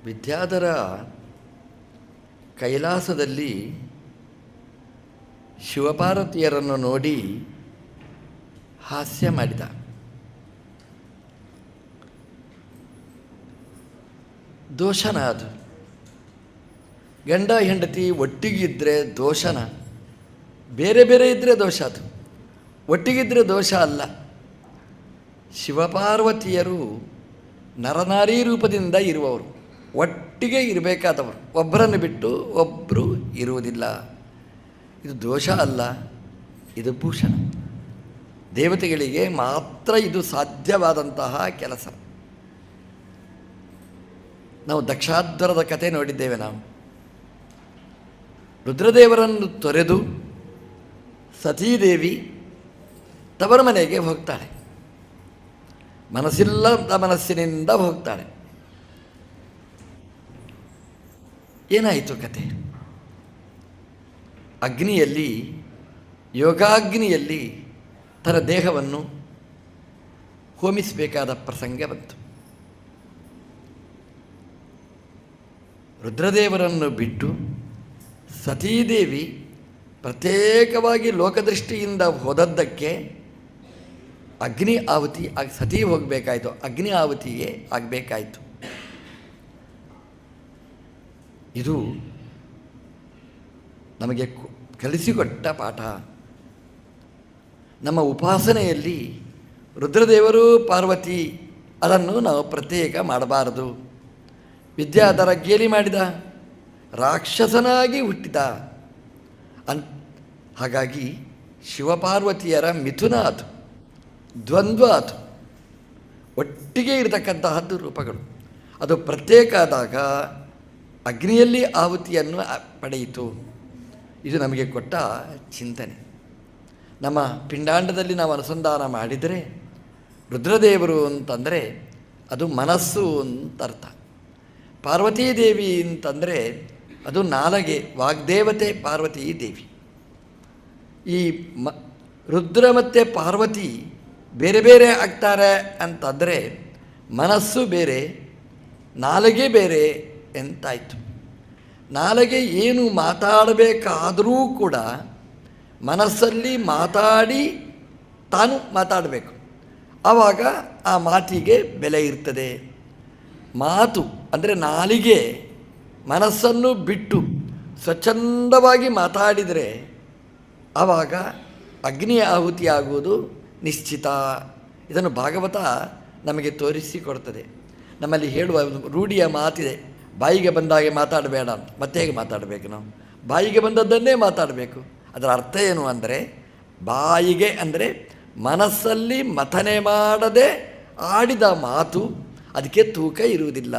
ವಿದ್ಯಾಧರ ಕೈಲಾಸದಲ್ಲಿ ಶಿವಪಾರ್ವತಿಯರನ್ನು ನೋಡಿ ಹಾಸ್ಯ ಮಾಡಿದ. ದೋಷನ ಅದು. ಗಂಡ ಹೆಂಡತಿ ಒಟ್ಟಿಗಿದ್ದರೆ ದೋಷನ, ಬೇರೆ ಬೇರೆ ಇದ್ದರೆ ದೋಷ. ಅದು ಒಟ್ಟಿಗಿದ್ದರೆ ದೋಷ ಅಲ್ಲ. ಶಿವಪಾರ್ವತಿಯರು ನರನಾರಿ ರೂಪದಿಂದ ಇರುವವರು, ಒಟ್ಟಿಗೆ ಇರಬೇಕಾದವರು, ಒಬ್ಬರನ್ನು ಬಿಟ್ಟು ಒಬ್ಬರು ಇರುವುದಿಲ್ಲ. ಇದು ದೋಷ ಅಲ್ಲ, ಇದು ಭೂಷಣ. ದೇವತೆಗಳಿಗೆ ಮಾತ್ರ ಇದು ಸಾಧ್ಯವಾದಂತಹ ಕೆಲಸ. ನಾವು ದಕ್ಷಾಧ್ವರದ ಕಥೆ ನೋಡಿದ್ದೇವೆ. ನಾವು ರುದ್ರದೇವರನ್ನು ತೊರೆದು ಸತೀದೇವಿ ತವರ ಮನೆಗೆ ಹೋಗ್ತಾಳೆ. ಮನಸ್ಸಿಲ್ಲದ ಮನಸ್ಸಿನಿಂದ ಹೋಗ್ತಾಳೆ. ಏನಾಯಿತು ಕತೆ? ಅಗ್ನಿಯಲ್ಲಿ, ಯೋಗಾಗ್ನಿಯಲ್ಲಿ ತನ್ನ ದೇಹವನ್ನು ಹೋಮಿಸಬೇಕಾದ ಪ್ರಸಂಗ ಬಂತು. ರುದ್ರದೇವರನ್ನು ಬಿಟ್ಟು ಸತೀದೇವಿ ಪ್ರತ್ಯೇಕವಾಗಿ ಲೋಕದೃಷ್ಟಿಯಿಂದ ಹೋದದ್ದಕ್ಕೆ ಅಗ್ನಿ ಆಹುತಿ ಸತಿ ಹೋಗಬೇಕಾಯಿತು, ಅಗ್ನಿ ಆಹುತಿಗೆ ಆಗಬೇಕಾಯಿತು. ಇದು ನಮಗೆ ಕಲಿಸಿಕೊಟ್ಟ ಪಾಠ. ನಮ್ಮ ಉಪಾಸನೆಯಲ್ಲಿ ರುದ್ರದೇವರು ಪಾರ್ವತಿ ಅದನ್ನು ನಾವು ಪ್ರತ್ಯೇಕ ಮಾಡಬಾರದು. ವಿದ್ಯಾಧರ ಗೇಲಿ ಮಾಡಿದ, ರಾಕ್ಷಸನಾಗಿ ಹುಟ್ಟಿದ ಹಾಗಾಗಿ ಶಿವಪಾರ್ವತಿಯರ ಮಿಥುನ ಅದು, ದ್ವಂದ್ವ ಅದು, ಒಟ್ಟಿಗೆ ಇರತಕ್ಕಂತಹದ್ದು ರೂಪಗಳು. ಅದು ಪ್ರತ್ಯೇಕ ಆದಾಗ ಅಗ್ನಿಯಲ್ಲಿ ಆಹುತಿಯನ್ನು ಪಡೆಯಿತು. ಇದು ನಮಗೆ ಕೊಟ್ಟ ಚಿಂತನೆ. ನಮ್ಮ ಪಿಂಡಾಂಡದಲ್ಲಿ ನಾವು ಅನುಸಂಧಾನ ಮಾಡಿದರೆ ರುದ್ರದೇವರು ಅಂತಂದರೆ ಅದು ಮನಸ್ಸು ಅಂತ ಅರ್ಥ. ಪಾರ್ವತೀದೇವಿ ಅಂತಂದರೆ ಅದು ನಾಲಗೆ, ವಾಗ್ದೇವತೆ ಪಾರ್ವತೀ ದೇವಿ. ಈ ರುದ್ರ ಮತ್ತು ಪಾರ್ವತಿ ಬೇರೆ ಬೇರೆ ಆಗ್ತಾರೆ ಅಂತಂದರೆ ಮನಸ್ಸು ಬೇರೆ, ನಾಲಗೆ ಬೇರೆ ಎಂತಾಯಿತು. ನಾಲಗೆ ಏನು ಮಾತಾಡಬೇಕಾದರೂ ಕೂಡ ಮನಸ್ಸಲ್ಲಿ ಮಾತಾಡಿ ತಾನು ಮಾತಾಡಬೇಕು. ಆವಾಗ ಆ ಮಾತಿಗೆ ಬೆಲೆ ಇರ್ತದೆ. ಮಾತು ಅಂದರೆ ನಾಲಿಗೆ ಮನಸ್ಸನ್ನು ಬಿಟ್ಟು ಸ್ವಚ್ಛಂದವಾಗಿ ಮಾತಾಡಿದರೆ ಆವಾಗ ಅಗ್ನಿ ಆಹುತಿ ಆಗುವುದು ನಿಶ್ಚಿತ. ಇದನ್ನು ಭಾಗವತ ನಮಗೆ ತೋರಿಸಿಕೊಡ್ತದೆ. ನಮ್ಮಲ್ಲಿ ಹೇಳುವ ರೂಢಿಯ ಮಾತಿದೆ, ಬಾಯಿಗೆ ಬಂದಾಗೆ ಮಾತಾಡಬೇಡ ಅಂತ. ಮತ್ತೆ ಹೇಗೆ ಮಾತಾಡಬೇಕು? ನಾವು ಬಾಯಿಗೆ ಬಂದದ್ದನ್ನೇ ಮಾತಾಡಬೇಕು. ಅದರ ಅರ್ಥ ಏನು ಅಂದರೆ, ಬಾಯಿಗೆ ಅಂದರೆ ಮನಸ್ಸಲ್ಲಿ ಮಥನೆ ಮಾಡದೆ ಆಡಿದ ಮಾತು ಅದಕ್ಕೆ ತೂಕ ಇರುವುದಿಲ್ಲ.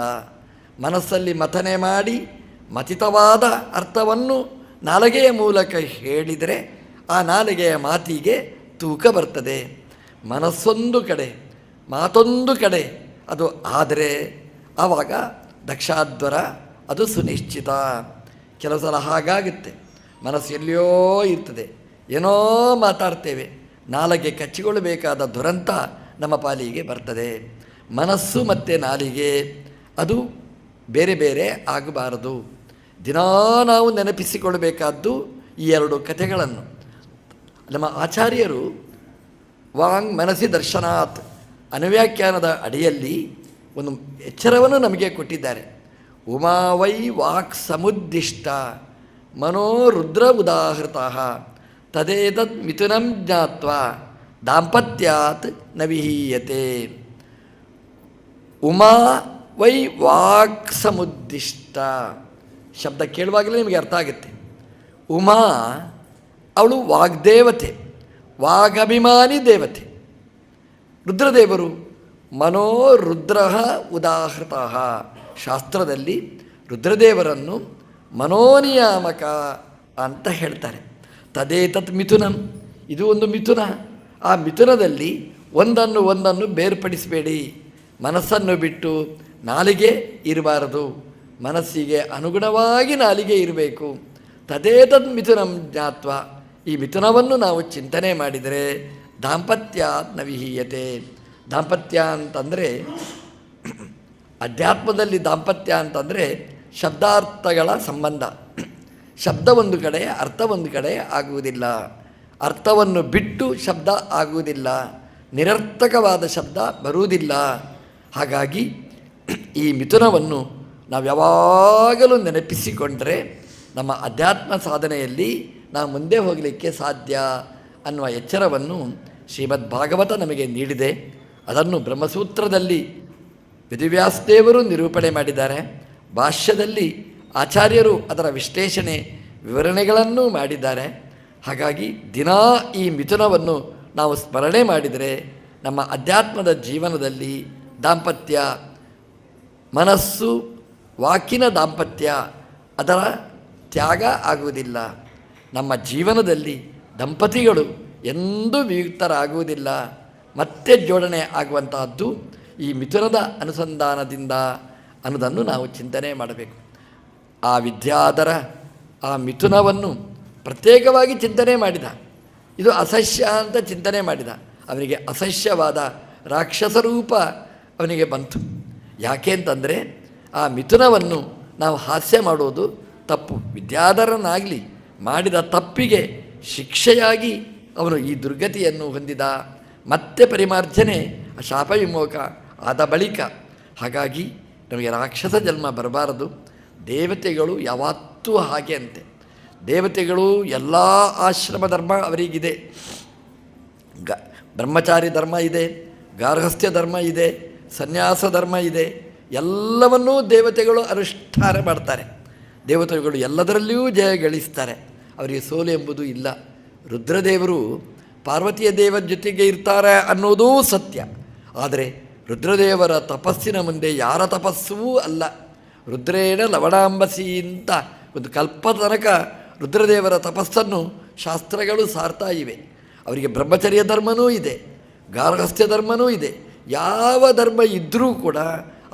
ಮನಸ್ಸಲ್ಲಿ ಮಥನೆ ಮಾಡಿ ಮಥಿತವಾದ ಅರ್ಥವನ್ನು ನಾಲಿಗೆಯ ಮೂಲಕ ಹೇಳಿದರೆ ಆ ನಾಲಿಗೆಯ ಮಾತಿಗೆ ತೂಕ ಬರ್ತದೆ. ಮನಸ್ಸೊಂದು ಕಡೆ, ಮಾತೊಂದು ಕಡೆ ಅದು ಆದರೆ ಆವಾಗ ದಕ್ಷಾಧ್ವರ ಅದು ಸುನಿಶ್ಚಿತ. ಕೆಲವು ಸಲ ಹಾಗಾಗುತ್ತೆ. ಮನಸ್ಸು ಎಲ್ಲಿಯೋ ಇರ್ತದೆ, ಏನೋ ಮಾತಾಡ್ತೇವೆ, ನಾಲಿಗೆ ಕಚ್ಚಿಕೊಳ್ಳಬೇಕಾದ ದುರಂತ ನಮ್ಮ ಪಾಲಿಗೆ ಬರ್ತದೆ. ಮನಸ್ಸು ಮತ್ತು ನಾಲಿಗೆ ಅದು ಬೇರೆ ಬೇರೆ ಆಗಬಾರದು. ದಿನಾ ನಾವು ನೆನಪಿಸಿಕೊಳ್ಳಬೇಕಾದ್ದು ಈ ಎರಡು ಕಥೆಗಳನ್ನು. ನಮ್ಮ ಆಚಾರ್ಯರು ವಾಂಗ್ ಮನಸ್ಸಿ ದರ್ಶನಾತ್ ಅನುವ್ಯಾಖ್ಯಾನದ ಅಡಿಯಲ್ಲಿ ಒಂದು ಎಚ್ಚರವನ್ನು ನಮಗೆ ಕೊಟ್ಟಿದ್ದಾರೆ. ಉಮಾವೈ ವಾಕ್ ಸಮುದ್ದಿಷ್ಟ ಮನೋ ರುದ್ರ ಉದಾಹೃತ ತದೇತದ್ ಮಿಥುನಂ ಜ್ಞಾತ್ವಾ ದಾಂಪತ್ಯಾತ್ ನ ವಿಹೀಯತೆ. ಉಮಾ ವೈ ವಾಕ್ ಸಮುದ್ದಿಷ್ಟ ಶಬ್ದ ಕೇಳುವಾಗಲೇ ನಿಮಗೆ ಅರ್ಥ ಆಗುತ್ತೆ. ಉಮಾ ಅವಳು ವಾಗ್ದೇವತೆ, ವಾಗಭಿಮಾನಿ ದೇವತೆ. ರುದ್ರದೇವರು ಮನೋ ರುದ್ರ ಉದಾಹೃತ. ಶಾಸ್ತ್ರದಲ್ಲಿ ರುದ್ರದೇವರನ್ನು ಮನೋನಿಯಾಮಕ ಅಂತ ಹೇಳ್ತಾರೆ. ತದೇತತ್ ಮಿಥುನಂ, ಇದು ಒಂದು ಮಿಥುನ. ಆ ಮಿಥುನದಲ್ಲಿ ಒಂದನ್ನು ಬೇರ್ಪಡಿಸಬೇಡಿ. ಮನಸ್ಸನ್ನು ಬಿಟ್ಟು ನಾಲಿಗೆ ಇರಬಾರದು, ಮನಸ್ಸಿಗೆ ಅನುಗುಣವಾಗಿ ನಾಲಿಗೆ ಇರಬೇಕು. ತದೇತದ್ ಮಿಥುನಂ ಜ್ಞಾತ್ವ, ಈ ಮಿಥುನವನ್ನು ನಾವು ಚಿಂತನೆ ಮಾಡಿದರೆ ದಾಂಪತ್ಯ ನ ವಿಹೀಯತೆ. ದಾಂಪತ್ಯ ಅಂತಂದರೆ ಅಧ್ಯಾತ್ಮದಲ್ಲಿ ದಾಂಪತ್ಯ ಅಂತಂದರೆ ಶಬ್ದಾರ್ಥಗಳ ಸಂಬಂಧ. ಶಬ್ದ ಒಂದು ಕಡೆ, ಅರ್ಥ ಒಂದು ಕಡೆ ಆಗುವುದಿಲ್ಲ. ಅರ್ಥವನ್ನು ಬಿಟ್ಟು ಶಬ್ದ ಆಗುವುದಿಲ್ಲ, ನಿರರ್ಥಕವಾದ ಶಬ್ದ ಬರುವುದಿಲ್ಲ. ಹಾಗಾಗಿ ಈ ಮಿಥುನವನ್ನು ನಾವು ಯಾವಾಗಲೂ ನೆನಪಿಸಿಕೊಂಡರೆ ನಮ್ಮ ಅಧ್ಯಾತ್ಮ ಸಾಧನೆಯಲ್ಲಿ ನಾವು ಮುಂದೆ ಹೋಗಲಿಕ್ಕೆ ಸಾಧ್ಯ ಅನ್ನುವ ಎಚ್ಚರವನ್ನು ಶ್ರೀಮದ್ ಭಾಗವತ ನಮಗೆ ನೀಡಿದೆ. ಅದನ್ನು ಬ್ರಹ್ಮಸೂತ್ರದಲ್ಲಿ ವೇದವ್ಯಾಸದೇವರು ನಿರೂಪಣೆ ಮಾಡಿದ್ದಾರೆ. ಭಾಷ್ಯದಲ್ಲಿ ಆಚಾರ್ಯರು ಅದರ ವಿಶ್ಲೇಷಣೆ ವಿವರಣೆಗಳನ್ನು ಮಾಡಿದ್ದಾರೆ. ಹಾಗಾಗಿ ದಿನಾ ಈ ಮಿಥುನವನ್ನು ನಾವು ಸ್ಮರಣೆ ಮಾಡಿದರೆ ನಮ್ಮ ಅಧ್ಯಾತ್ಮದ ಜೀವನದಲ್ಲಿ ದಾಂಪತ್ಯ, ಮನಸ್ಸು ವಾಕಿನ ದಾಂಪತ್ಯ ಅದರ ತ್ಯಾಗ ಆಗುವುದಿಲ್ಲ. ನಮ್ಮ ಜೀವನದಲ್ಲಿ ದಂಪತಿಗಳು ಎಂದೂ ವಿಯುಕ್ತರಾಗುವುದಿಲ್ಲ, ಮತ್ತೆ ಜೋಡಣೆ ಆಗುವಂತಹದ್ದು ಈ ಮಿಥುನದ ಅನುಸಂಧಾನದಿಂದ ಅನ್ನೋದನ್ನು ನಾವು ಚಿಂತನೆ ಮಾಡಬೇಕು. ಆ ವಿದ್ಯಾಧರ ಆ ಮಿಥುನವನ್ನು ಪ್ರತ್ಯೇಕವಾಗಿ ಚಿಂತನೆ ಮಾಡಿದ. ಇದು ಅಸಹ್ಯ ಅಂತ ಚಿಂತನೆ ಮಾಡಿದ. ಅವನಿಗೆ ಅಸಹ್ಯವಾದ ರಾಕ್ಷಸ ರೂಪ ಅವನಿಗೆ ಬಂತು. ಯಾಕೆ ಅಂತಂದರೆ ಆ ಮಿಥುನವನ್ನು ನಾವು ಹಾಸ್ಯ ಮಾಡೋದು ತಪ್ಪು. ವಿದ್ಯಾಧರನಾಗಲಿ ಮಾಡಿದ ತಪ್ಪಿಗೆ ಶಿಕ್ಷೆಯಾಗಿ ಅವನು ಈ ದುರ್ಗತಿಯನ್ನು ಹೊಂದಿದ. ಮತ್ತೆ ಪರಿಮಾರ್ಜನೆ ಶಾಪ ವಿಮೋಕ ಆದ ಬಳಿಕ. ಹಾಗಾಗಿ ನಮಗೆ ರಾಕ್ಷಸ ಜನ್ಮ ಬರಬಾರದು. ದೇವತೆಗಳು ಯಾವತ್ತೂ ಹಾಗೆ ಅಂತೆ. ದೇವತೆಗಳು ಎಲ್ಲ ಆಶ್ರಮ ಧರ್ಮ ಅವರಿಗಿದೆ. ಬ್ರಹ್ಮಚಾರಿ ಧರ್ಮ ಇದೆ, ಗಾರ್ಹಸ್ಥ್ಯ ಧರ್ಮ ಇದೆ, ಸನ್ಯಾಸ ಧರ್ಮ ಇದೆ. ಎಲ್ಲವನ್ನೂ ದೇವತೆಗಳು ಅನುಷ್ಠಾನ ಮಾಡ್ತಾರೆ. ದೇವತೆಗಳು ಎಲ್ಲದರಲ್ಲಿಯೂ ಜಯ ಗಳಿಸ್ತಾರೆ. ಅವರಿಗೆ ಸೋಲು ಎಂಬುದು ಇಲ್ಲ. ರುದ್ರದೇವರು ಪಾರ್ವತಿಯ ದೇವರ ಜೊತೆಗೆ ಇರ್ತಾರೆ ಅನ್ನೋದೂ ಸತ್ಯ. ಆದರೆ ರುದ್ರದೇವರ ತಪಸ್ಸಿನ ಮುಂದೆ ಯಾರ ತಪಸ್ಸೂ ಅಲ್ಲ. ರುದ್ರೇಣ ಲವಣಾಂಬಸಿ ಅಂತ ಒಂದು ಕಲ್ಪ ತನಕ ರುದ್ರದೇವರ ತಪಸ್ಸನ್ನು ಶಾಸ್ತ್ರಗಳು ಸಾರ್ತಾ ಇವೆ. ಅವರಿಗೆ ಬ್ರಹ್ಮಚರ್ಯ ಧರ್ಮವೂ ಇದೆ, ಗಾರ್ಹಸ್ಥ್ಯ ಧರ್ಮವೂ ಇದೆ. ಯಾವ ಧರ್ಮ ಇದ್ದರೂ ಕೂಡ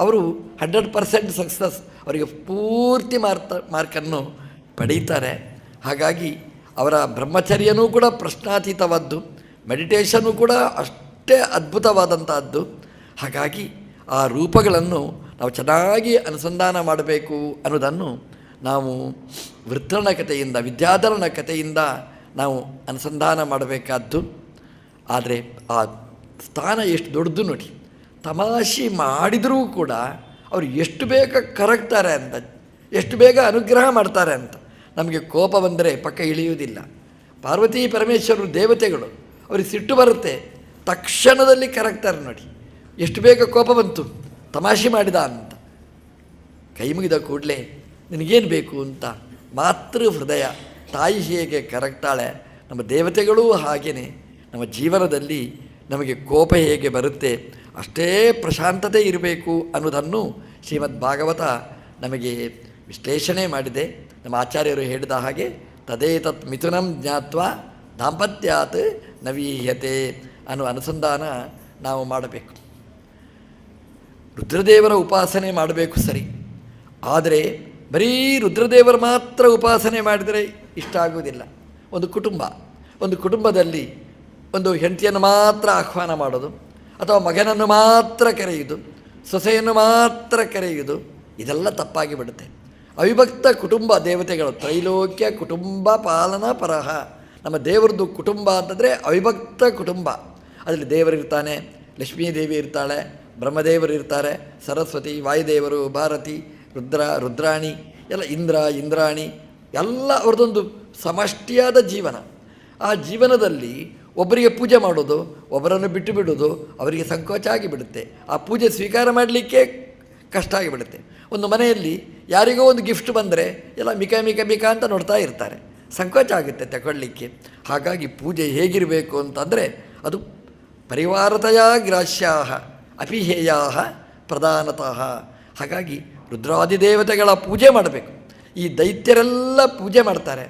ಅವರು 100% ಸಕ್ಸಸ್, ಅವರಿಗೆ ಪೂರ್ತಿ ಮಾರ್ಕನ್ನು ಪಡೀತಾರೆ. ಹಾಗಾಗಿ ಅವರ ಬ್ರಹ್ಮಚರ್ಯನೂ ಕೂಡ ಪ್ರಶ್ನಾತೀತವಾದ್ದು, ಮೆಡಿಟೇಷನ್ನು ಕೂಡ ಅಷ್ಟೇ ಅದ್ಭುತವಾದಂತಹದ್ದು. ಹಾಗಾಗಿ ಆ ರೂಪಗಳನ್ನು ನಾವು ಚೆನ್ನಾಗಿ ಅನುಸಂಧಾನ ಮಾಡಬೇಕು ಅನ್ನೋದನ್ನು ನಾವು ವೃತ್ರನ ಕಥೆಯಿಂದ, ವಿದ್ಯಾಧರನ ಕಥೆಯಿಂದ ನಾವು ಅನುಸಂಧಾನ ಮಾಡಬೇಕಾದ್ದು. ಆದರೆ ಆ ಸ್ಥಾನ ಎಷ್ಟು ದೊಡ್ಡದು ನೋಡಿ. ತಮಾಷೆ ಮಾಡಿದರೂ ಕೂಡ ಅವರು ಎಷ್ಟು ಬೇಗ ಕರಗ್ತಾರೆ ಅಂತ, ಎಷ್ಟು ಬೇಗ ಅನುಗ್ರಹ ಮಾಡ್ತಾರೆ ಅಂತ. ನಮಗೆ ಕೋಪ ಬಂದರೆ ಪಕ್ಕ ಇಳಿಯುವುದಿಲ್ಲ. ಪಾರ್ವತಿ ಪರಮೇಶ್ವರರು ದೇವತೆಗಳು, ಅವ್ರಿಗೆ ಸಿಟ್ಟು ಬರುತ್ತೆ, ತಕ್ಷಣದಲ್ಲಿ ಕರಗ್ತಾರೆ ನೋಡಿ. ಎಷ್ಟು ಬೇಗ ಕೋಪ ಬಂತು, ತಮಾಷೆ ಮಾಡಿದ ಅಂತ. ಕೈ ಮುಗಿದ ಕೂಡಲೇ ನಿನಗೇನು ಬೇಕು ಅಂತ ಮಾತೃ ಹೃದಯ ತಾಯಿ ಹೇಗೆ ಕರಗ್ತಾಳೆ, ನಮ್ಮ ದೇವತೆಗಳೂ ಹಾಗೆಯೇ. ನಮ್ಮ ಜೀವನದಲ್ಲಿ ನಮಗೆ ಕೋಪ ಹೇಗೆ ಬರುತ್ತೆ ಅಷ್ಟೇ ಪ್ರಶಾಂತತೆ ಇರಬೇಕು ಅನ್ನೋದನ್ನು ಶ್ರೀಮದ್ ಭಾಗವತ ನಮಗೆ ವಿಶ್ಲೇಷಣೆ ಮಾಡಿದೆ. ನಮ್ಮ ಆಚಾರ್ಯರು ಹೇಳಿದ ಹಾಗೆ ತದೇತತ್ ಮಿಥುನಂ ಜ್ಞಾತ್ವ ದಾಂಪತ್ಯಾತ್ ನವೀಹ್ಯತೆ ಅನ್ನುವ ಅನುಸಂಧಾನ ನಾವು ಮಾಡಬೇಕು. ರುದ್ರದೇವರ ಉಪಾಸನೆ ಮಾಡಬೇಕು ಸರಿ, ಆದರೆ ಬರೀ ರುದ್ರದೇವರ ಮಾತ್ರ ಉಪಾಸನೆ ಮಾಡಿದರೆ ಇಷ್ಟ ಆಗುವುದಿಲ್ಲ. ಒಂದು ಕುಟುಂಬದಲ್ಲಿ ಒಂದು ಹೆಂಡತಿಯನ್ನು ಮಾತ್ರ ಆಹ್ವಾನ ಮಾಡೋದು, ಅಥವಾ ಮಗನನ್ನು ಮಾತ್ರ ಕರೆಯುವುದು, ಸೊಸೆಯನ್ನು ಮಾತ್ರ ಕರೆಯುವುದು, ಇದೆಲ್ಲ ತಪ್ಪಾಗಿ ಬಿಡುತ್ತೆ. ಅವಿಭಕ್ತ ಕುಟುಂಬ ದೇವತೆಗಳು, ತ್ರೈಲೋಕ್ಯ ಕುಟುಂಬ ಪಾಲನಾ ಪರಹ. ನಮ್ಮ ದೇವರದ್ದು ಕುಟುಂಬ ಅಂತಂದರೆ ಅವಿಭಕ್ತ ಕುಟುಂಬ. ಅದರಲ್ಲಿ ದೇವರಿರ್ತಾನೆ, ಲಕ್ಷ್ಮೀದೇವಿ ಇರ್ತಾಳೆ, ಬ್ರಹ್ಮದೇವರು ಇರ್ತಾರೆ, ಸರಸ್ವತಿ, ವಾಯುದೇವರು, ಭಾರತಿ, ರುದ್ರಾಣಿ ಎಲ್ಲ, ಇಂದ್ರಾಣಿ ಎಲ್ಲ ಅವ್ರದ್ದೊಂದು ಸಮಷ್ಟಿಯಾದ ಜೀವನ. ಆ ಜೀವನದಲ್ಲಿ ಒಬ್ಬರಿಗೆ ಪೂಜೆ ಮಾಡೋದು, ಒಬ್ಬರನ್ನು ಬಿಟ್ಟು ಬಿಡೋದು ಅವರಿಗೆ ಸಂಕೋಚ ಆಗಿಬಿಡುತ್ತೆ. ಆ ಪೂಜೆ ಸ್ವೀಕಾರ ಮಾಡಲಿಕ್ಕೆ ಕಷ್ಟ ಆಗಿಬಿಡುತ್ತೆ. ಒಂದು ಮನೆಯಲ್ಲಿ ಯಾರಿಗೋ ಒಂದು ಗಿಫ್ಟ್ ಬಂದರೆ ಎಲ್ಲ ಮಿಕ ಅಂತ ನೋಡ್ತಾ ಇರ್ತಾರೆ, ಸಂಕೋಚ ಆಗುತ್ತೆ ತಗೊಳ್ಳಿಕ್ಕೆ. ಹಾಗಾಗಿ ಪೂಜೆ ಹೇಗಿರಬೇಕು ಅಂತಂದರೆ ಅದು ಪರಿವಾರತೆಯ ಗ್ರಾಹ್ಯಾ ಅಪಿಹೇಯಾ ಪ್ರಧಾನತಃ. ಹಾಗಾಗಿ ರುದ್ರಾದಿದೇವತೆಗಳ ಪೂಜೆ ಮಾಡಬೇಕು. ಈ ದೈತ್ಯರೆಲ್ಲ ಪೂಜೆ ಮಾಡ್ತಾರೆ,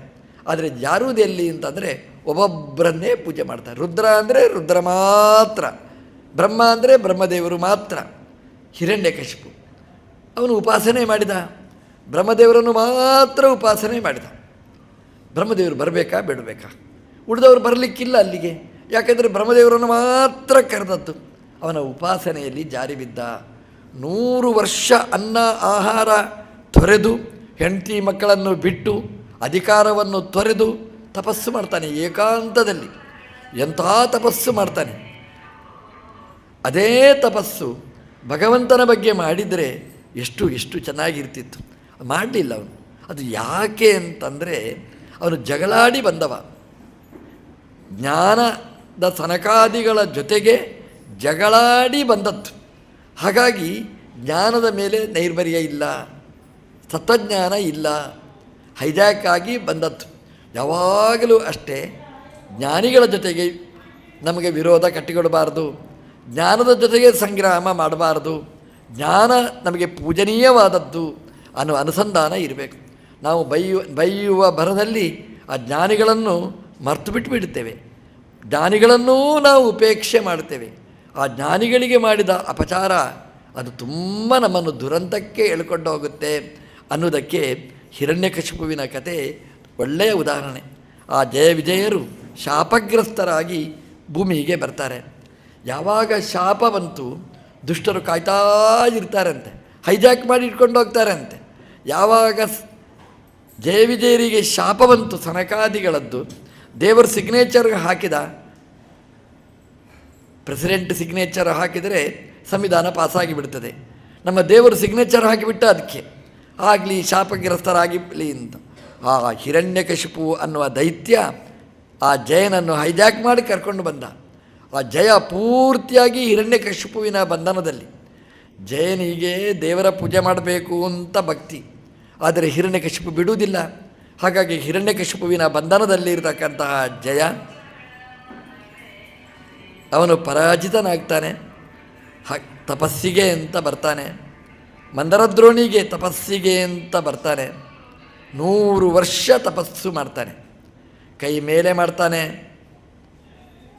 ಆದರೆ ಯಾರುವುದು ಎಲ್ಲಿ ಅಂತಂದರೆ ಒಬ್ಬೊಬ್ಬರನ್ನೇ ಪೂಜೆ ಮಾಡ್ತಾರೆ. ರುದ್ರ ಅಂದರೆ ರುದ್ರ ಮಾತ್ರ, ಬ್ರಹ್ಮ ಅಂದರೆ ಬ್ರಹ್ಮದೇವರು ಮಾತ್ರ. ಹಿರಣ್ಯಕಶಿಪು ಅವನು ಉಪಾಸನೆ ಮಾಡಿದ, ಬ್ರಹ್ಮದೇವರನ್ನು ಮಾತ್ರ ಉಪಾಸನೆ ಮಾಡಿದ. ಬ್ರಹ್ಮದೇವರು ಬರಬೇಕಾ ಬಿಡಬೇಕಾ? ಉಳಿದವರು ಬರಲಿಕ್ಕಿಲ್ಲ ಅಲ್ಲಿಗೆ, ಯಾಕೆಂದರೆ ಬ್ರಹ್ಮದೇವರನ್ನು ಮಾತ್ರ ಕರೆದದ್ದು. ಅವನ ಉಪಾಸನೆಯಲ್ಲಿ ಜಾರಿ ಬಿದ್ದ. 100 ವರ್ಷ ಅನ್ನ ಆಹಾರ ತೊರೆದು ಹೆಂಡತಿ ಮಕ್ಕಳನ್ನು ಬಿಟ್ಟು ಅಧಿಕಾರವನ್ನು ತೊರೆದು ತಪಸ್ಸು ಮಾಡ್ತಾನೆ ಏಕಾಂತದಲ್ಲಿ. ಎಂಥ ತಪಸ್ಸು ಮಾಡ್ತಾನೆ. ಅದೇ ತಪಸ್ಸು ಭಗವಂತನ ಬಗ್ಗೆ ಮಾಡಿದರೆ ಎಷ್ಟು ಎಷ್ಟು ಚೆನ್ನಾಗಿರ್ತಿತ್ತು. ಮಾಡಲಿಲ್ಲ ಅವನು. ಅದು ಯಾಕೆ ಅಂತಂದರೆ ಅವನು ಜಗಳಾಡಿ ಬಂದವ. ಜ್ಞಾನದ ಸನಕಾದಿಗಳ ಜೊತೆಗೆ ಜಗಳಾಡಿ ಬಂದದ್ದು. ಹಾಗಾಗಿ ಜ್ಞಾನದ ಮೇಲೆ ನೈರ್ಮರ್ಯ ಇಲ್ಲ, ತತ್ವಜ್ಞಾನ ಇಲ್ಲ, ಹೈಜಾಕ್ ಆಗಿ ಬಂದದ್ದು. ಯಾವಾಗಲೂ ಅಷ್ಟೇ, ಜ್ಞಾನಿಗಳ ಜೊತೆಗೆ ನಮಗೆ ವಿರೋಧ ಕಟ್ಟಿಕೊಡಬಾರ್ದು, ಜ್ಞಾನದ ಜೊತೆಗೆ ಸಂಗ್ರಾಮ ಮಾಡಬಾರ್ದು, ಜ್ಞಾನ ನಮಗೆ ಪೂಜನೀಯವಾದದ್ದು ಅನ್ನೋ ಅನುಸಂಧಾನ ಇರಬೇಕು. ನಾವು ಬೈಯುವ ಭರದಲ್ಲಿ ಆ ಜ್ಞಾನಿಗಳನ್ನು ಮರ್ತು ಬಿಟ್ಟುಬಿಡ್ತೇವೆ, ಜ್ಞಾನಿಗಳನ್ನೂ ನಾವು ಉಪೇಕ್ಷೆ ಮಾಡ್ತೇವೆ. ಆ ಜ್ಞಾನಿಗಳಿಗೆ ಮಾಡಿದ ಅಪಚಾರ ಅದು ತುಂಬ ನಮ್ಮನ್ನು ದುರಂತಕ್ಕೆ ಎಳ್ಕೊಂಡು ಹೋಗುತ್ತೆ ಅನ್ನೋದಕ್ಕೆ ಹಿರಣ್ಯಕಶಿಪುವಿನ ಕತೆ ಒಳ್ಳೆಯ ಉದಾಹರಣೆ. ಆ ಜಯ ವಿಜಯರು ಶಾಪಗ್ರಸ್ತರಾಗಿ ಭೂಮಿಗೆ ಬರ್ತಾರೆ. ಯಾವಾಗ ಶಾಪ ಬಂತು ದುಷ್ಟರು ಕಾಯ್ತಾ ಇರ್ತಾರಂತೆ, ಹೈಜಾಕ್ ಮಾಡಿ ಇಟ್ಕೊಂಡು ಹೋಗ್ತಾರಂತೆ. ಯಾವಾಗ ಜಯ ವಿಜಯರಿಗೆ ಶಾಪ ಬಂತು ಸನಕಾದಿಗಳದ್ದು, ದೇವರು ಸಿಗ್ನೇಚರ್ ಹಾಕಿದ, ಪ್ರೆಸಿಡೆಂಟ್ ಸಿಗ್ನೇಚರ್ ಹಾಕಿದರೆ ಸಂವಿಧಾನ ಪಾಸಾಗಿ ಬಿಡ್ತದೆ. ನಮ್ಮ ದೇವರು ಸಿಗ್ನೇಚರ್ ಹಾಕಿಬಿಟ್ಟ, ಅದಕ್ಕೆ ಆಗಲಿ ಶಾಪಗ್ರಸ್ತರಾಗಿರಲಿ ಅಂತ. ಆ ಹಿರಣ್ಯಕಶಿಪು ಅನ್ನುವ ದೈತ್ಯ ಆ ಜಯನನ್ನು ಹೈಜಾಕ್ ಮಾಡಿ ಕರ್ಕೊಂಡು ಬಂದ. ಆ ಜಯ ಪೂರ್ತಿಯಾಗಿ ಹಿರಣ್ಯಕಶಿಪುವಿನ ಬಂಧನದಲ್ಲಿ. ಜಯನಿಗೆ ದೇವರ ಪೂಜೆ ಮಾಡಬೇಕು ಅಂತ ಭಕ್ತಿ, ಆದರೆ ಹಿರಣ್ಯಕಶಿಪು ಬಿಡುವುದಿಲ್ಲ. ಹಾಗಾಗಿ ಹಿರಣ್ಯಕಶಿಪುವಿನ ಬಂಧನದಲ್ಲಿರತಕ್ಕಂತಹ ಜಯ ಅವನು ಪರಾಜಿತನಾಗ್ತಾನೆ. ತಪಸ್ಸಿಗೆ ಅಂತ ಬರ್ತಾನೆ, ಮಂದರದ್ರೋಣಿಗೆ ತಪಸ್ಸಿಗೆ ಅಂತ ಬರ್ತಾನೆ. 100 ವರ್ಷ ತಪಸ್ಸು ಮಾಡ್ತಾನೆ. ಕೈ ಮೇಲೆ ಮಾಡ್ತಾನೆ.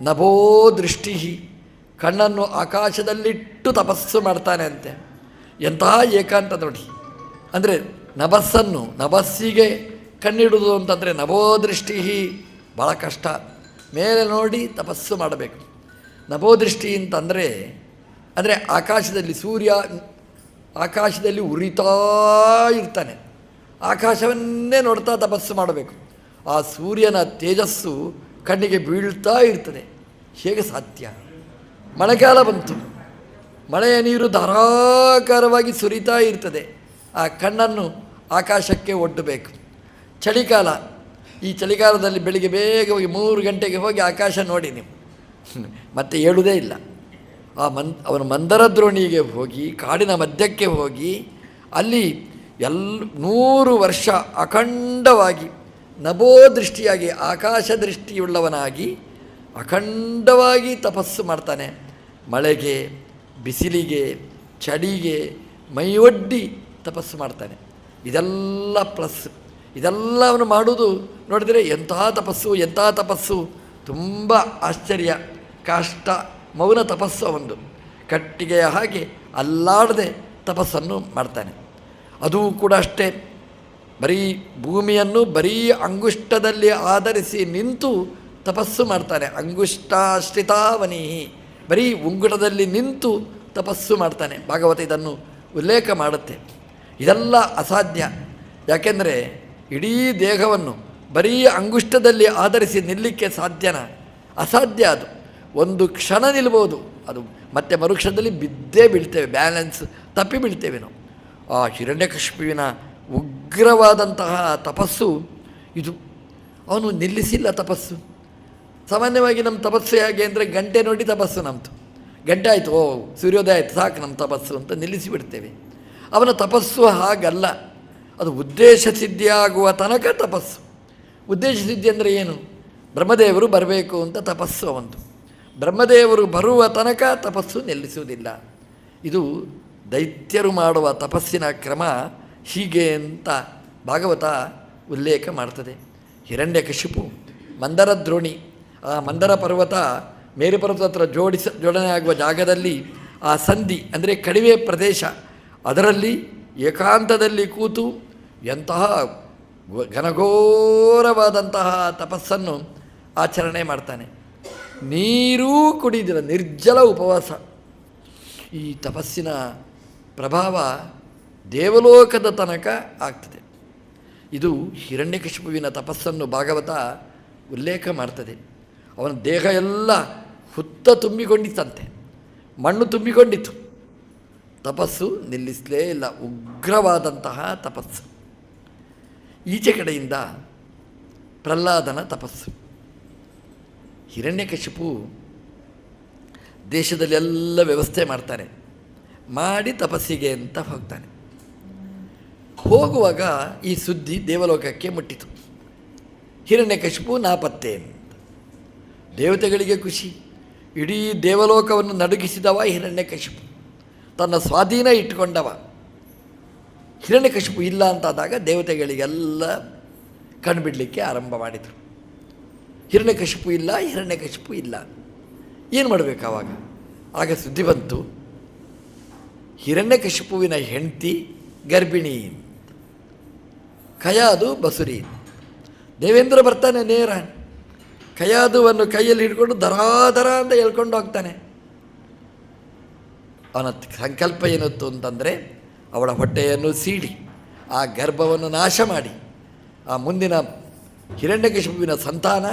ನಭೋ ದೃಷ್ಟಿ, ಕಣ್ಣನ್ನು ಆಕಾಶದಲ್ಲಿಟ್ಟು ತಪಸ್ಸು ಮಾಡ್ತಾನೆ ಅಂತೆ. ಎಂತಹ ಏಕಾಂತ ನೋಡಿ. ಅಂದರೆ ನಭಸ್ಸಿಗೆ ಕಣ್ಣಿಡುವುದು ಅಂತಂದರೆ ನಭೋದೃಷ್ಟಿ ಭಾಳ ಕಷ್ಟ. ಮೇಲೆ ನೋಡಿ ತಪಸ್ಸು ಮಾಡಬೇಕು. ನಭೋದೃಷ್ಟಿ ಅಂತಂದರೆ ಆಕಾಶದಲ್ಲಿ ಸೂರ್ಯ ಆಕಾಶದಲ್ಲಿ ಉರಿತಾ ಇರ್ತಾನೆ, ಆಕಾಶವನ್ನೇ ನೋಡ್ತಾ ತಪಸ್ಸು ಮಾಡಬೇಕು. ಆ ಸೂರ್ಯನ ತೇಜಸ್ಸು ಕಣ್ಣಿಗೆ ಬೀಳ್ತಾ ಇರ್ತದೆ. ಹೇಗೆ ಸಾಧ್ಯ? ಮಳೆಗಾಲ ಬಂತು, ಮಳೆಯ ನೀರು ಧಾರಾಕಾರವಾಗಿ ಸುರಿತಾ ಇರ್ತದೆ, ಆ ಕಣ್ಣನ್ನು ಆಕಾಶಕ್ಕೆ ಒಡ್ಡಬೇಕು. ಚಳಿಗಾಲ, ಈ ಚಳಿಗಾಲದಲ್ಲಿ ಬೆಳಿಗ್ಗೆ ಬೇಗ ಹೋಗಿ 3 ಗಂಟೆಗೆ ಹೋಗಿ ಆಕಾಶ ನೋಡಿ ನೀವು ಮತ್ತೆ ಹೇಳುವುದೇ ಇಲ್ಲ. ಅವನು ಮಂದರದ್ರೋಣಿಗೆ ಹೋಗಿ ಕಾಡಿನ ಮಧ್ಯಕ್ಕೆ ಹೋಗಿ ಅಲ್ಲಿ 100 ವರ್ಷ ಅಖಂಡವಾಗಿ ನಭೋದೃಷ್ಟಿಯಾಗಿ ಆಕಾಶ ದೃಷ್ಟಿಯುಳ್ಳವನಾಗಿ ಅಖಂಡವಾಗಿ ತಪಸ್ಸು ಮಾಡ್ತಾನೆ. ಮಳೆಗೆ, ಬಿಸಿಲಿಗೆ, ಚಳಿಗೆ ಮೈಯೊಡ್ಡಿ ತಪಸ್ಸು ಮಾಡ್ತಾನೆ. ಇದೆಲ್ಲ ಪ್ಲಸ್. ಇದೆಲ್ಲ ಅವನು ಮಾಡುವುದು ನೋಡಿದರೆ ಎಂತಹ ತಪಸ್ಸು, ತುಂಬ ಆಶ್ಚರ್ಯ. ಕಾಷ್ಟ ಮೌನ ತಪಸ್ಸು ಅವನು. ಕಟ್ಟಿಗೆಯ ಹಾಗೆ ಅಲ್ಲಾಡದೆ ತಪಸ್ಸನ್ನು ಮಾಡ್ತಾನೆ. ಅದೂ ಕೂಡ ಅಷ್ಟೇ, ಬರೀ ಭೂಮಿಯನ್ನು ಬರೀ ಅಂಗುಷ್ಟದಲ್ಲಿ ಆಧರಿಸಿ ನಿಂತು ತಪಸ್ಸು ಮಾಡ್ತಾನೆ. ಅಂಗುಷ್ಟಾಶ್ರಿತಾವನಿಹಿ, ಬರೀ ಉಂಗುಟದಲ್ಲಿ ನಿಂತು ತಪಸ್ಸು ಮಾಡ್ತಾನೆ. ಭಾಗವತ ಇದನ್ನು ಉಲ್ಲೇಖ ಮಾಡುತ್ತೆ. ಇದೆಲ್ಲ ಅಸಾಧ್ಯ. ಯಾಕೆಂದರೆ ಇಡೀ ದೇಹವನ್ನು ಬರೀ ಅಂಗುಷ್ಟದಲ್ಲಿ ಆಧರಿಸಿ ನಿಲ್ಲಲಿಕ್ಕೆ ಸಾಧ್ಯನಾ? ಅಸಾಧ್ಯ. ಅದು ಒಂದು ಕ್ಷಣ ನಿಲ್ಬೋದು, ಅದು ಮತ್ತೆ ಮರುಕ್ಷಣದಲ್ಲಿ ಬಿದ್ದೇ ಬೀಳ್ತೇವೆ, ಬ್ಯಾಲೆನ್ಸ್ ತಪ್ಪಿ ಬೀಳ್ತೇವೆ ನಾವು. ಆ ಹಿರಣ್ಯಕಶಿಪುವಿನ ಉಗ್ರವಾದಂತಹ ತಪಸ್ಸು ಇದು. ಅವನು ನಿಲ್ಲಿಸಿಲ್ಲ ತಪಸ್ಸು. ಸಾಮಾನ್ಯವಾಗಿ ನಮ್ಮ ತಪಸ್ಸು ಹೇಗೆ ಅಂದರೆ ಗಂಟೆ ನೋಡಿ ತಪಸ್ಸು ನಮ್ಮದು. ಗಂಟೆ ಆಯಿತು, ಓ ಸೂರ್ಯೋದಯ ಆಯಿತು, ಸಾಕು ನಮ್ಮ ತಪಸ್ಸು ಅಂತ ನಿಲ್ಲಿಸಿಬಿಡ್ತೇವೆ. ಅವನ ತಪಸ್ಸು ಹಾಗಲ್ಲ. ಅದು ಉದ್ದೇಶ ಸಿದ್ಧಿಯಾಗುವ ತನಕ ತಪಸ್ಸು. ಉದ್ದೇಶ ಸಿದ್ಧಿ ಅಂದರೆ ಏನು? ಬ್ರಹ್ಮದೇವರು ಬರಬೇಕು ಅಂತ ತಪಸ್ಸು ಅವಂತು. ಬ್ರಹ್ಮದೇವರು ಬರುವ ತನಕ ತಪಸ್ಸು ನಿಲ್ಲಿಸುವುದಿಲ್ಲ. ಇದು ದೈತ್ಯರು ಮಾಡುವ ತಪಸ್ಸಿನ ಕ್ರಮ ಹೀಗೆ ಅಂತ ಭಾಗವತ ಉಲ್ಲೇಖ ಮಾಡ್ತದೆ. ಹಿರಣ್ಯಕಶಿಪು ಮಂದರದ್ರೋಣಿ, ಆ ಮಂದರ ಪರ್ವತ ಮೇರು ಪರ್ವತ ಹತ್ರ ಜೋಡಣೆ ಆಗುವ ಜಾಗದಲ್ಲಿ ಆ ಸಂಧಿ ಅಂದರೆ ಕಣಿವೆ ಪ್ರದೇಶ, ಅದರಲ್ಲಿ ಏಕಾಂತದಲ್ಲಿ ಕೂತು ಎಂತಹ ಘನಘೋರವಾದಂತಹ ತಪಸ್ಸನ್ನು ಆಚರಣೆ ಮಾಡ್ತಾನೆ. ನೀರೂ ಕುಡಿದಿಲ್ಲ, ನಿರ್ಜಲ ಉಪವಾಸ. ಈ ತಪಸ್ಸಿನ ಪ್ರಭಾವ ದೇವಲೋಕದ ತನಕ ಆಗ್ತದೆ. ಇದು ಹಿರಣ್ಯಕಶಿಪುವಿನ ತಪಸ್ಸನ್ನು ಭಾಗವತ ಉಲ್ಲೇಖ ಮಾಡ್ತದೆ. ಅವನ ದೇಹ ಎಲ್ಲ ಹುತ್ತ ತುಂಬಿಕೊಂಡಿತ್ತಂತೆ, ಮಣ್ಣು ತುಂಬಿಕೊಂಡಿತ್ತು. ತಪಸ್ಸು ನಿಲ್ಲಿಸಲೇ ಇಲ್ಲ, ಉಗ್ರವಾದಂತಹ ತಪಸ್ಸು. ಈಚೆ ಕಡೆಯಿಂದ ಪ್ರಹ್ಲಾದನ ತಪಸ್ಸು. ಹಿರಣ್ಯಕಶಿಪು ದೇಶದಲ್ಲೆಲ್ಲ ವ್ಯವಸ್ಥೆ ಮಾಡ್ತಾನೆ, ಮಾಡಿ ತಪಸ್ಸಿಗೆ ಅಂತ ಹೋಗ್ತಾನೆ. ಹೋಗುವಾಗ ಈ ಸುದ್ದಿ ದೇವಲೋಕಕ್ಕೆ ಮುಟ್ಟಿತು. ಹಿರಣ್ಯಕಶಿಪು ನಾಪತ್ತೆ ಅಂತ. ದೇವತೆಗಳಿಗೆ ಖುಷಿ. ಇಡೀ ದೇವಲೋಕವನ್ನು ನಡುಗಿಸಿದವ ಹಿರಣ್ಯಕಶಿಪು, ತನ್ನ ಸ್ವಾಧೀನ ಇಟ್ಟುಕೊಂಡವ. ಹಿರಣ್ಯಕಶಿಪು ಇಲ್ಲ ಅಂತಾದಾಗ ದೇವತೆಗಳಿಗೆಲ್ಲ ಕಣ್ಬಿಡಲಿಕ್ಕೆ ಆರಂಭ ಮಾಡಿದರು. ಹಿರಣ್ಯಕಶಿಪು ಇಲ್ಲ, ಹಿರಣ್ಯಕಶಿಪು ಇಲ್ಲ, ಏನು ಮಾಡಬೇಕು ಆವಾಗ? ಆಗ ಸುದ್ದಿ ಬಂತು, ಹಿರಣ್ಯಕಶಿಪುವಿನ ಹೆಂಡತಿ ಗರ್ಭಿಣಿ, ಕಯಾದು ಬಸುರಿ. ದೇವೇಂದ್ರ ಬರ್ತಾನೆ ನೇರ, ಕಯಾದುವನ್ನು ಕೈಯಲ್ಲಿ ಹಿಡ್ಕೊಂಡು ದರಾದರ ಅಂತ ಹೇಳ್ಕೊಂಡು ಹೋಗ್ತಾನೆ. ಅವನ ಸಂಕಲ್ಪ ಏನಿತ್ತು ಅಂತಂದರೆ, ಅವಳ ಹೊಟ್ಟೆಯನ್ನು ಸೀಡಿ ಆ ಗರ್ಭವನ್ನು ನಾಶ ಮಾಡಿ ಆ ಮುಂದಿನ ಹಿರಣ್ಯಕಶಿಪುವಿನ ಸಂತಾನ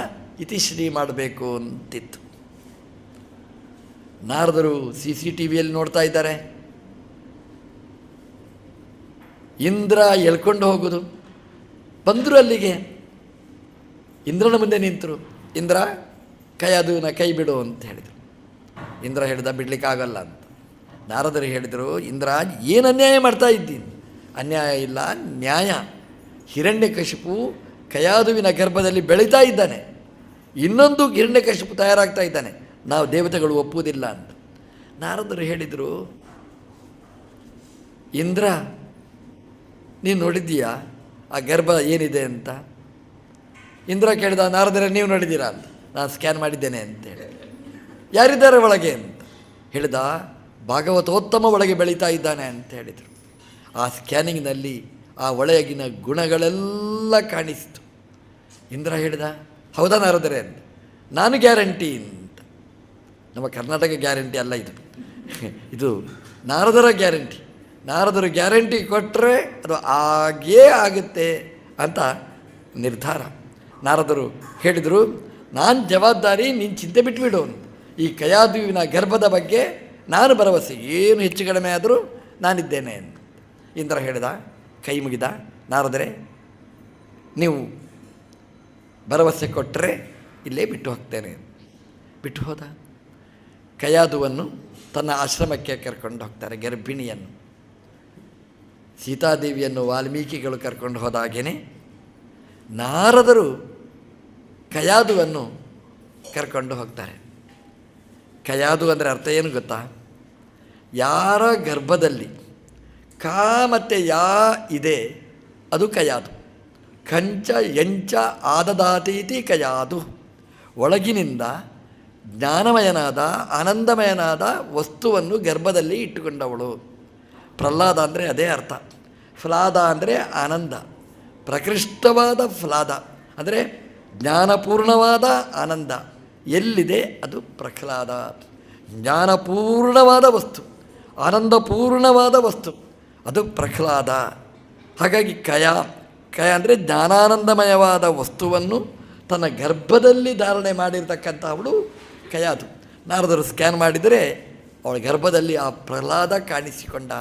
ಇತಿಶ್ರೀ ಮಾಡಬೇಕು ಅಂತಿತ್ತು. ನಾರದರು CCTVಯಲ್ಲಿ ನೋಡ್ತಾ ಇದ್ದಾರೆ. ಇಂದ್ರ ಎಳ್ಕೊಂಡು ಹೋಗೋದು. ಬಂದರು ಅಲ್ಲಿಗೆ, ಇಂದ್ರನ ಮುಂದೆ ನಿಂತರು. ಇಂದ್ರ, ಕಯಾದುವಿನ ಕೈ ಬಿಡು ಅಂತ ಹೇಳಿದರು. ಇಂದ್ರ ಹೇಳಿದ, ಬಿಡಲಿಕ್ಕಾಗಲ್ಲ ಅಂತ. ನಾರದರು ಹೇಳಿದರು, ಇಂದ್ರ ಏನು ಅನ್ಯಾಯ ಮಾಡ್ತಾ ಇದ್ದೀನಿ? ಅನ್ಯಾಯ ಇಲ್ಲ, ನ್ಯಾಯ. ಹಿರಣ್ಯಕಶಿಪು ಕಯಾದುವಿನ ಗರ್ಭದಲ್ಲಿ ಬೆಳೀತಾ ಇದ್ದಾನೆ, ಇನ್ನೊಂದು ಹಿರಣ್ಯಕಶಿಪು ತಯಾರಾಗ್ತಾ ಇದ್ದಾನೆ, ನಾವು ದೇವತೆಗಳು ಒಪ್ಪುವುದಿಲ್ಲ ಅಂತ. ನಾರದರು ಹೇಳಿದರು, ಇಂದ್ರ ನೀನು ನೋಡಿದ್ದೀಯಾ ಆ ಗರ್ಭ ಏನಿದೆ ಅಂತ? ಇಂದ್ರ ಕೇಳಿದ, ನಾರದರೆ ನೀವು ನೋಡಿದ್ದೀರಾ ಅಂತ. ನಾನು ಸ್ಕ್ಯಾನ್ ಮಾಡಿದ್ದೇನೆ ಅಂತೇಳಿ. ಯಾರಿದ್ದಾರೆ ಒಳಗೆ ಅಂತ ಹೇಳಿದ, ಭಾಗವತೋತ್ತಮ ಒಳಗೆ ಬೆಳೀತಾ ಇದ್ದಾನೆ ಅಂತ ಹೇಳಿದರು. ಆ ಸ್ಕ್ಯಾನಿಂಗ್ನಲ್ಲಿ ಆ ಒಳಗಿನ ಗುಣಗಳೆಲ್ಲ ಕಾಣಿಸ್ತು. ಇಂದ್ರ ಹೇಳಿದ, ಹೌದಾ ನಾರದರೆ ಅಂತ. ನಾನು ಗ್ಯಾರಂಟಿ ಅಂತ. ನಮ್ಮ ಕರ್ನಾಟಕ ಗ್ಯಾರಂಟಿ ಅಲ್ಲ ಇದು, ಇದು ನಾರದರ ಗ್ಯಾರಂಟಿ. ನಾರದರು ಗ್ಯಾರಂಟಿ ಕೊಟ್ಟರೆ ಅದು ಆಗೇ ಆಗುತ್ತೆ ಅಂತ ನಿರ್ಧಾರ. ನಾರದರು ಹೇಳಿದರು, ನಾನು ಜವಾಬ್ದಾರಿ, ನೀನು ಚಿಂತೆ ಬಿಟ್ಟುಬಿಡು. ಈ ಕಯಾದುವಿನ ಗರ್ಭದ ಬಗ್ಗೆ ನಾನು ಭರವಸೆ, ಏನು ಹೆಚ್ಚು ಕಡಿಮೆ ಆದರೂ ನಾನಿದ್ದೇನೆ ಅಂತ. ಇಂದ್ರ ಹೇಳಿದ, ಕೈ ಮುಗಿದ, ನಾರದರೆ ನೀವು ಭರವಸೆ ಕೊಟ್ಟರೆ ಇಲ್ಲೇ ಬಿಟ್ಟು ಹೋಗ್ತೇನೆ. ಬಿಟ್ಟು ಹೋದ. ಕಯಾದುವನ್ನು ತನ್ನ ಆಶ್ರಮಕ್ಕೆ ಕರ್ಕೊಂಡು ಹೋಗ್ತಾರೆ, ಗರ್ಭಿಣಿಯನ್ನು. ಸೀತಾದೇವಿಯನ್ನು ವಾಲ್ಮೀಕಿಗಳು ಕರ್ಕೊಂಡು ಹೋದಾಗೇ ನಾರದರು ಕಯಾದುವನ್ನು ಕರ್ಕೊಂಡು ಹೋಗ್ತಾರೆ. ಕಯಾದು ಅಂದರೆ ಅರ್ಥ ಏನು ಗೊತ್ತಾ? ಯಾರ ಗರ್ಭದಲ್ಲಿ ಕಾ ಮತ್ತು ಯಾ ಇದೆ ಅದು ಕಯಾದು. ಕಂಚ ಎಂಚ ಆದದಾತೀತಿ ಕಯಾದು. ಒಳಗಿನಿಂದ ಜ್ಞಾನಮಯನಾದ ಆನಂದಮಯನಾದ ವಸ್ತುವನ್ನು ಗರ್ಭದಲ್ಲಿ ಇಟ್ಟುಕೊಂಡವಳು. ಪ್ರಹ್ಲಾದ ಅಂದರೆ ಅದೇ ಅರ್ಥ. ಫ್ಲಾದ ಅಂದರೆ ಆನಂದ, ಪ್ರಕೃಷ್ಟವಾದ ಫ್ಲಾದ ಅಂದರೆ ಜ್ಞಾನಪೂರ್ಣವಾದ ಆನಂದ. ಎಲ್ಲಿದೆ ಅದು ಪ್ರಹ್ಲಾದ. ಜ್ಞಾನಪೂರ್ಣವಾದ ವಸ್ತು, ಆನಂದಪೂರ್ಣವಾದ ವಸ್ತು, ಅದು ಪ್ರಹ್ಲಾದ. ಹಾಗಾಗಿ ಕಯ ಅಂದರೆ ಜ್ಞಾನಾನಂದಮಯವಾದ ವಸ್ತುವನ್ನು ತನ್ನ ಗರ್ಭದಲ್ಲಿ ಧಾರಣೆ ಮಾಡಿರ್ತಕ್ಕಂಥ ಅವಳು ಕಯಾದು. ನಾರದರು ಸ್ಕ್ಯಾನ್ ಮಾಡಿದರೆ ಅವಳ ಗರ್ಭದಲ್ಲಿ ಆ ಪ್ರಹ್ಲಾದ ಕಾಣಿಸಿಕೊಂಡ.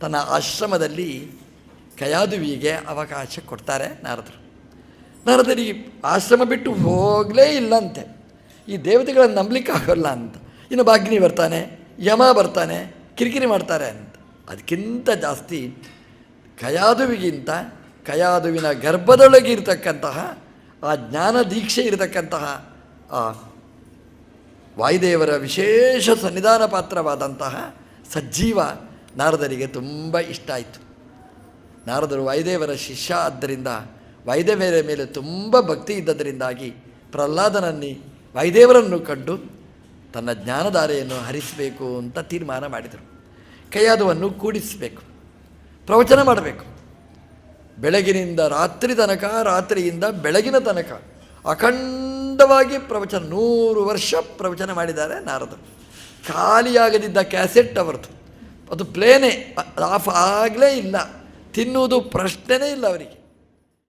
ತನ್ನ ಆಶ್ರಮದಲ್ಲಿ ಕಯಾದುವಿಗೆ ಅವಕಾಶ ಕೊಡ್ತಾರೆ ನಾರದರು. ನಾರದರಿಗೆ ಆಶ್ರಮ ಬಿಟ್ಟು ಹೋಗಲೇ ಇಲ್ಲಂತೆ. ಈ ದೇವತೆಗಳನ್ನು ನಂಬಲಿಕ್ಕಾಗಲ್ಲ ಅಂತ. ಇನ್ನು ಭಾಗ್ನಿ ಬರ್ತಾನೆ, ಯಮ ಬರ್ತಾನೆ, ಕಿರಿಕಿರಿ ಮಾಡ್ತಾರೆ ಅಂತ. ಅದಕ್ಕಿಂತ ಜಾಸ್ತಿ ಕಯಾದುವಿಗಿಂತ ಕಯಾದುವಿನ ಗರ್ಭದೊಳಗೆ ಇರತಕ್ಕಂತಹ ಆ ಜ್ಞಾನ ದೀಕ್ಷೆ ಇರತಕ್ಕಂತಹ ಆ ವಾಯುದೇವರ ವಿಶೇಷ ಸನ್ನಿಧಾನ ಪಾತ್ರವಾದಂತಹ ಸಜ್ಜೀವ ನಾರದರಿಗೆ ತುಂಬ ಇಷ್ಟ ಆಯಿತು. ನಾರದರು ವಾಯುದೇವರ ಶಿಷ್ಯ ಆದ್ದರಿಂದ ವಾಯುದೇವರ ಮೇಲೆ ತುಂಬ ಭಕ್ತಿ ಇದ್ದದರಿಂದಾಗಿ ಪ್ರಹ್ಲಾದನನ್ನು ವಾಯುದೇವರನ್ನು ಕಂಡು ತನ್ನ ಜ್ಞಾನಧಾರೆಯನ್ನು ಹರಿಸಬೇಕು ಅಂತ ತೀರ್ಮಾನ ಮಾಡಿದರು. ಕಯಾದುವನ್ನು ಕೂಡಿಸಬೇಕು, ಪ್ರವಚನ ಮಾಡಬೇಕು. ಬೆಳಗಿನಿಂದ ರಾತ್ರಿ ತನಕ, ರಾತ್ರಿಯಿಂದ ಬೆಳಗಿನ ತನಕ ಅಖಂಡವಾಗಿ ಪ್ರವಚನ, 100 ವರ್ಷ ಪ್ರವಚನ ಮಾಡಿದ್ದಾರೆ ನಾರದರು. ಖಾಲಿಯಾಗದಿದ್ದ ಕ್ಯಾಸೆಟ್ ಅವರದು. ಅದು ಪ್ಲೇನೇ, ಆಫ್ ಆಗಲೇ ಇಲ್ಲ, ತಿನ್ನುವುದು ಪ್ರಶ್ನೆನೇ ಇಲ್ಲ ಅವರಿಗೆ.